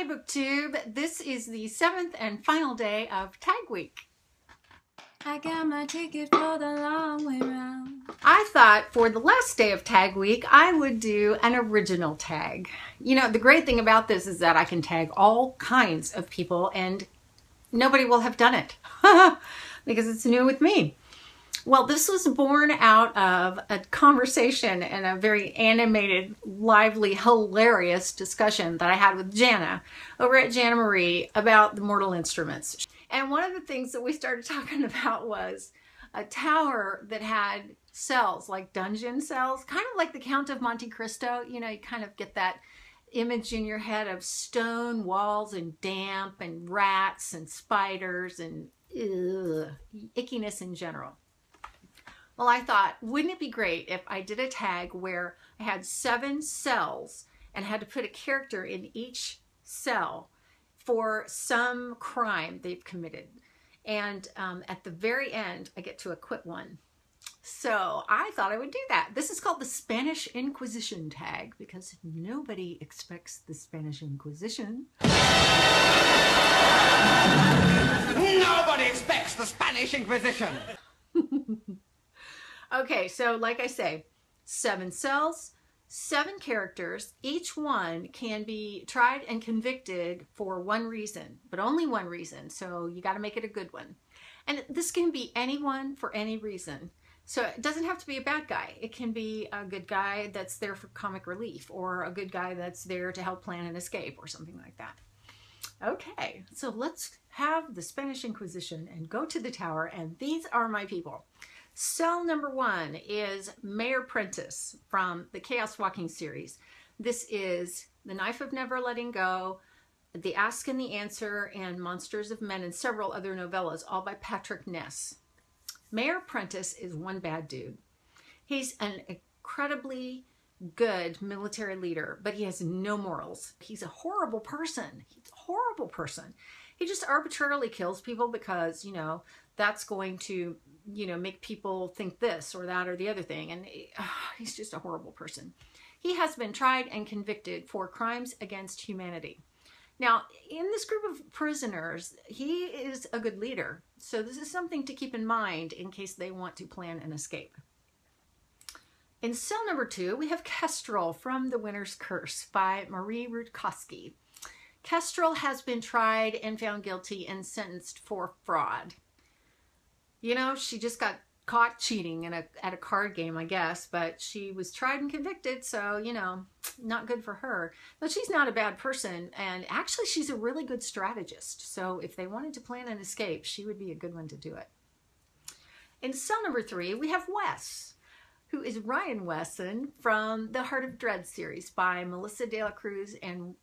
Hey BookTube, this is the 7th and final day of Tag Week. I got my ticket for the long way round. I thought for the last day of Tag Week, I would do an original tag. You know, the great thing about this is that I can tag all kinds of people and nobody will have done it because it's new with me. Well, this was born out of a conversation and a very animated, lively, hilarious discussion that I had with Janna over at Janna Marie about the Mortal Instruments. And one of the things that we started talking about was a tower that had cells, like dungeon cells, kind of like the Count of Monte Cristo. You know, you kind of get that image in your head of stone walls and damp and rats and spiders and ickiness in general. Well, I thought, wouldn't it be great if I did a tag where I had 7 cells and had to put a character in each cell for some crime they've committed. And at the very end, I get to acquit one. So I thought I would do that. This is called the Spanish Inquisition Tag because nobody expects the Spanish Inquisition. Nobody expects the Spanish Inquisition. Okay, so like I say, 7 cells, 7 characters. Each one can be tried and convicted for one reason, but only one reason. So you got to make it a good one. And this can be anyone for any reason. So it doesn't have to be a bad guy. It can be a good guy that's there for comic relief, or a good guy that's there to help plan an escape or something like that. Okay, so let's have the Spanish Inquisition and go to the tower, and these are my people. Cell number 1 is Mayor Prentice from the Chaos Walking series. This is The Knife of Never Letting Go, The Ask and the Answer, and Monsters of Men, and several other novellas, all by Patrick Ness. Mayor Prentice is one bad dude. He's an incredibly good military leader, but he has no morals. He's a horrible person. He's a horrible person. He just arbitrarily kills people because, you know, that's going to, you know, make people think this or that or the other thing. And he's just a horrible person. He has been tried and convicted for crimes against humanity. Now, in this group of prisoners, he is a good leader. So this is something to keep in mind in case they want to plan an escape. In cell number 2, we have Kestrel from The Winter's Curse by Marie Rutkoski. Kestrel has been tried and found guilty and sentenced for fraud. You know, she just got caught cheating at a card game, I guess, but she was tried and convicted, so, you know, not good for her. But she's not a bad person, and actually she's a really good strategist, so if they wanted to plan an escape, she would be a good one to do it. In cell number 3, we have Wes, who is Ryan Wesson from the Heart of Dread series by Melissa De La Cruz and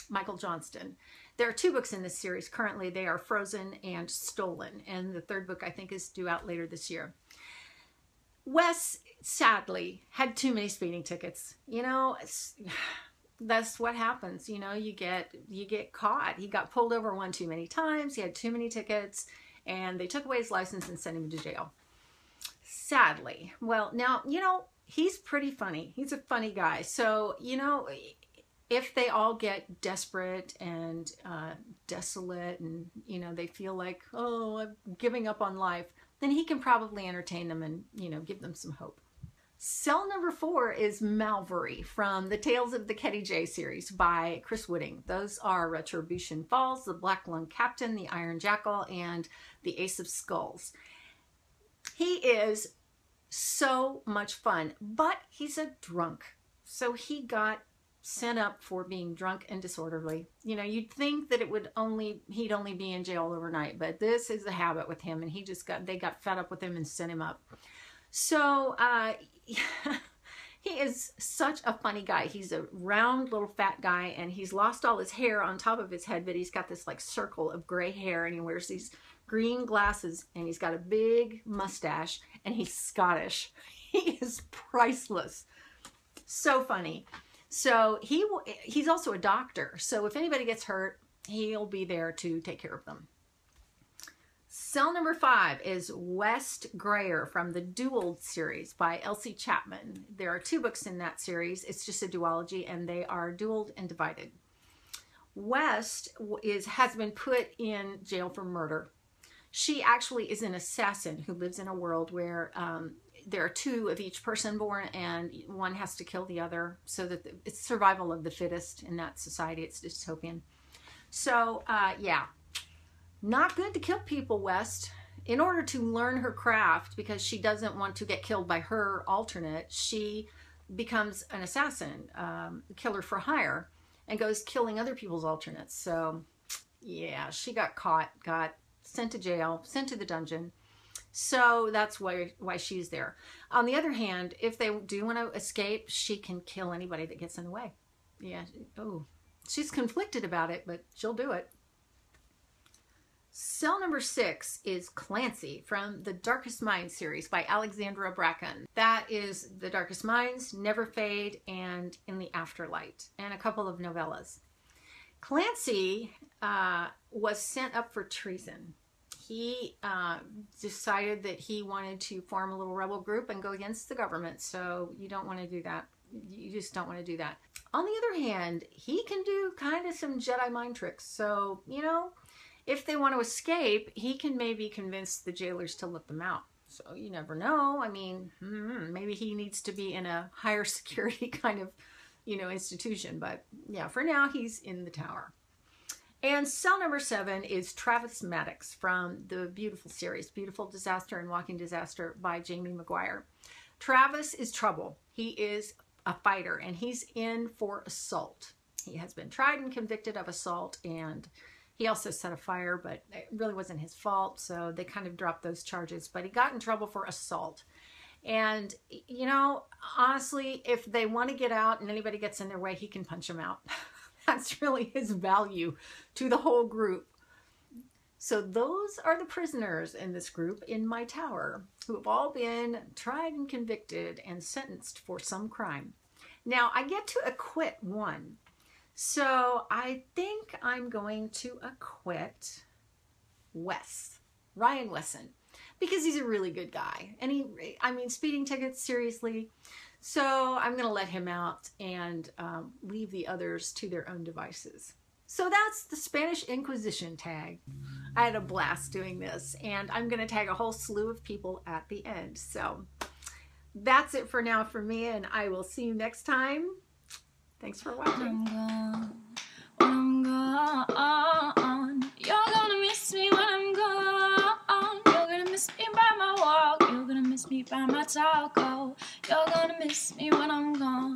Michael Johnston. There are 2 books in this series. Currently, they are Frozen and Stolen, and the 3rd book, I think, is due out later this year. Wes, sadly, had too many speeding tickets. You know, that's what happens. You know, you get caught. He got pulled over one too many times. He had too many tickets, and they took away his license and sent him to jail. Sadly. Well, now, you know, he's pretty funny. He's a funny guy. So, you know, if they all get desperate and desolate and, you know, they feel like, oh, I'm giving up on life, then he can probably entertain them and, you know, give them some hope. Cell number 4 is Malvery from the Tales of the Ketty J series by Chris Whitting. Those are Retribution Falls, The Black Lung Captain, The Iron Jackal, and The Ace of Skulls. He is so much fun, but he's a drunk. So he got sent up for being drunk and disorderly. You know, you'd think that he'd only be in jail overnight, but this is a habit with him, and they got fed up with him and sent him up. So he is such a funny guy. He's a round little fat guy, and he's lost all his hair on top of his head, but he's got this like circle of gray hair, and he wears these green glasses, and he's got a big mustache, and he's Scottish. He is priceless. So funny. So he's also a doctor. So if anybody gets hurt, he'll be there to take care of them. Cell number 5 is West Grayer from the Dueled series by Elsie Chapman. There are 2 books in that series. It's just a duology, and they are Dueled and Divided. West has been put in jail for murder. She actually is an assassin who lives in a world where there are two of each person born, and one has to kill the other, so that it's survival of the fittest in that society. It's dystopian. So, yeah, not good to kill people, West. In order to learn her craft, because she doesn't want to get killed by her alternate, she becomes an assassin, killer for hire, and goes killing other people's alternates. So, yeah, she got caught, got sent to jail, sent to the dungeon. So that's why she's there. On the other hand, if they do want to escape, she can kill anybody that gets in the way. Yeah. Oh, she's conflicted about it, but she'll do it. Cell number 6 is Clancy from the Darkest Minds series by Alexandra Bracken. That is The Darkest Minds, Never Fade, and In the Afterlight, and a couple of novellas. Clancy was sent up for treason. He decided that he wanted to form a little rebel group and go against the government. So you don't want to do that. You just don't want to do that. On the other hand, he can do kind of some Jedi mind tricks. So, you know, if they want to escape, he can maybe convince the jailers to let them out. So you never know. I mean, maybe he needs to be in a higher security kind of, you know, institution. But yeah, for now, he's in the tower. And cell number 7 is Travis Maddox from the Beautiful series, Beautiful Disaster and Walking Disaster by Jamie McGuire. Travis is trouble. He is a fighter, and he's in for assault. He has been tried and convicted of assault, and he also set a fire, but it really wasn't his fault, so they kind of dropped those charges. But he got in trouble for assault. And, you know, honestly, if they want to get out and anybody gets in their way, he can punch them out. That's really his value to the whole group. So those are the prisoners in this group in my tower who have all been tried and convicted and sentenced for some crime. Now I get to acquit one. So I think I'm going to acquit Ryan Wesson, because he's a really good guy. And speeding tickets, seriously. So I'm going to let him out and leave the others to their own devices. So that's the Spanish Inquisition tag. I had a blast doing this, and I'm going to tag a whole slew of people at the end. So that's it for now for me, and I will see you next time. Thanks for watching. I'm gone. You're gonna miss me when I'm gone. You're gonna miss me by my walk. You're gonna miss me by my taco. You're gonna miss me when I'm gone.